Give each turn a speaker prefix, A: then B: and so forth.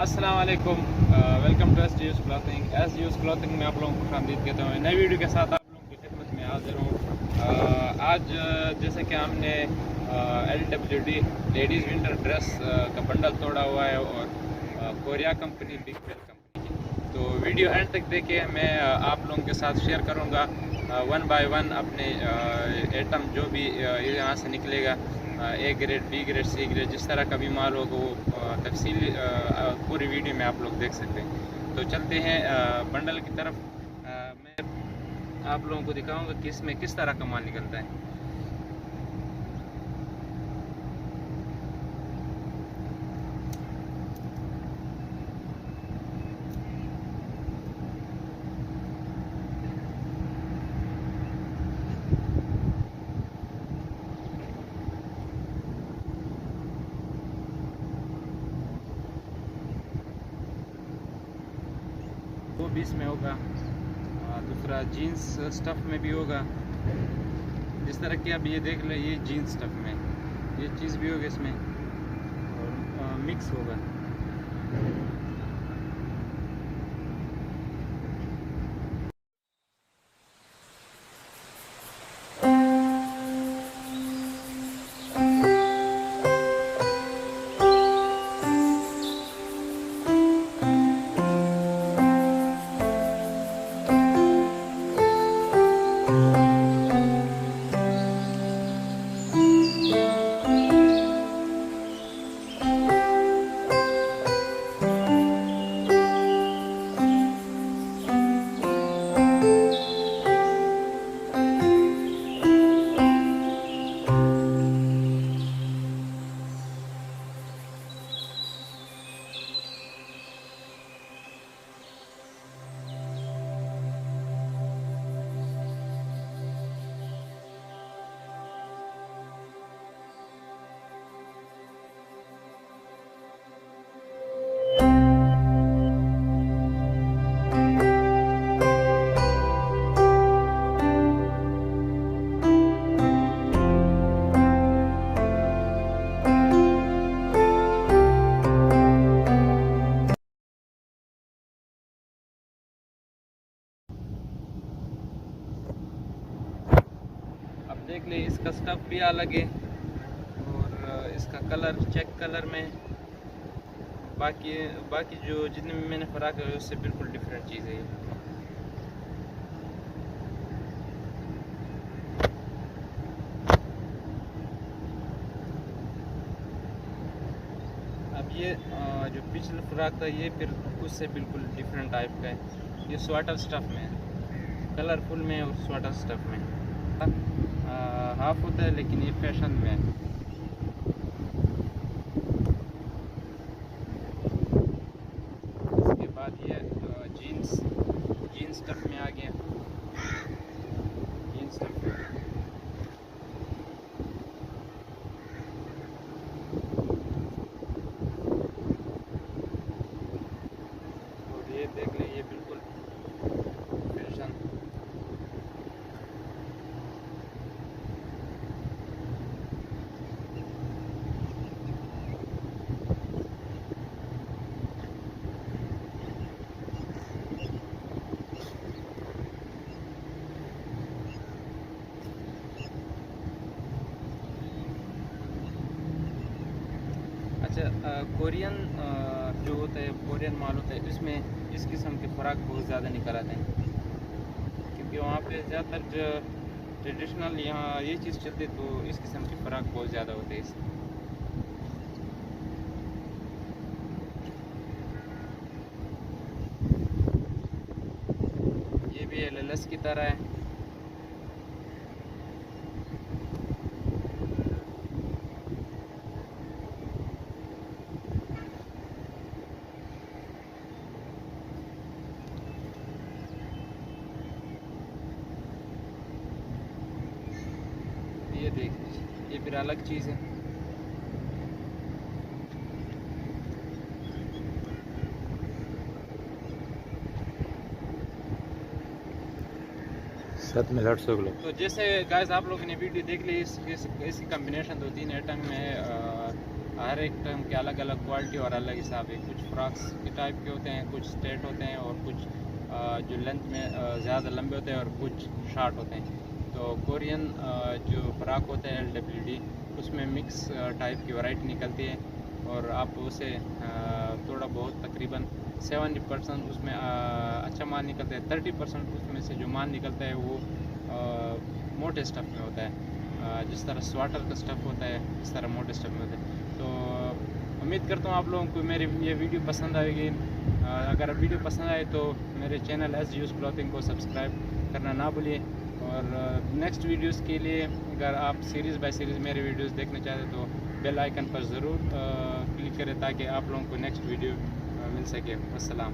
A: अस्सलाम वालेकुम, welcome to S use clothing में आप लोगों को खुशामदीद कहता हूँ। नई वीडियो के साथ आप लोगों की खिदमत में हाजिर हूँ। आज जैसे कि हमने LWD लेडीज़ विंटर ड्रेस का बंडल तोड़ा हुआ है और Korea company, Big Bell company की। तो वीडियो एंड तक देखिए, मैं आप लोगों के साथ शेयर करूँगा वन बाय वन अपने आइटम जो भी यहाँ से निकलेगा, A grade, B grade, C grade, जिस तरह का भी माल होगा वो तफसीली पूरी वीडियो में आप लोग देख सकते हैं। तो चलते हैं बंडल की तरफ। मैं आप लोगों को दिखाऊंगा कि इसमें किस तरह का माल निकलता है। वो भी इसमें होगा, दूसरा जीन्स स्टफ़ में भी होगा। जिस तरह कि अब ये देख लें, ये जीन्स स्टफ़ में ये चीज़ भी होगी इसमें, और मिक्स होगा। देख ले, इसका स्टफ़ भी अलग है और इसका कलर चेक कलर में, बाकी बाकी जो जितने में मैंने फ़र्क है उससे बिल्कुल डिफरेंट चीज़ है। अब ये जो पिछला फ्रॉक था, ये फिर उससे बिल्कुल डिफरेंट टाइप का है। ये स्वेटर स्टफ़ में है, कलरफुल में और स्वेटर स्टफ़ में हाफ होता है, लेकिन ये फैशन में है। इसके बाद ये जीन्स स्टफ़ में आ गया। जीन्स स्टफ़ और ये देख ले, ये बिल्कुल फैशन। अच्छा, कोरियन जो होता है, कोरियन माल होता है, इसमें इस किस्म के फ़राक बहुत ज़्यादा निकल आते हैं, क्योंकि वहाँ पे ज़्यादातर जो ट्रेडिशनल यहाँ ये चीज़ चलती है, तो इस किस्म के फ़राक बहुत ज़्यादा होते हैं। ये भी LLS की तरह है। ये देख, ये फिर अलग चीज़ है।
B: साथ में 800 किलो।
A: तो जैसे गाइस आप लोगों ने वीडियो देख ली, इसकी कम्बिनेशन 2-3 आइटम में हर एक टर्म के अलग अलग क्वालिटी और अलग हिसाब है। कुछ फ्रॉक्स के टाइप के होते हैं, कुछ स्ट्रेट होते हैं और कुछ जो लेंथ में ज़्यादा लंबे होते हैं और कुछ शॉर्ट होते हैं। तो कोरियन जो फ्रॉक होता है LWD, उसमें मिक्स टाइप की वैरायटी निकलती है और आप उसे थोड़ा बहुत तकरीबन 70% उसमें अच्छा माल निकलता है। 30% उसमें से जो माल निकलता है वो मोटे स्टफ़ में होता है। जिस तरह स्वेटर का स्टफ़ होता है इस तरह मोटे स्टफ़ में होता है। तो उम्मीद करता हूँ आप लोगों को मेरी ये वीडियो पसंद आएगी। अगर वीडियो पसंद आए तो मेरे चैनल एस यूज़ क्लॉथिंग को सब्सक्राइब करना ना भूलिए। और नेक्स्ट वीडियोस के लिए अगर आप सीरीज़ बाय सीरीज़ मेरे वीडियोस देखना चाहते तो बेल आइकन पर ज़रूर क्लिक करें ताकि आप लोगों को नेक्स्ट वीडियो मिल सके। अस्सलाम।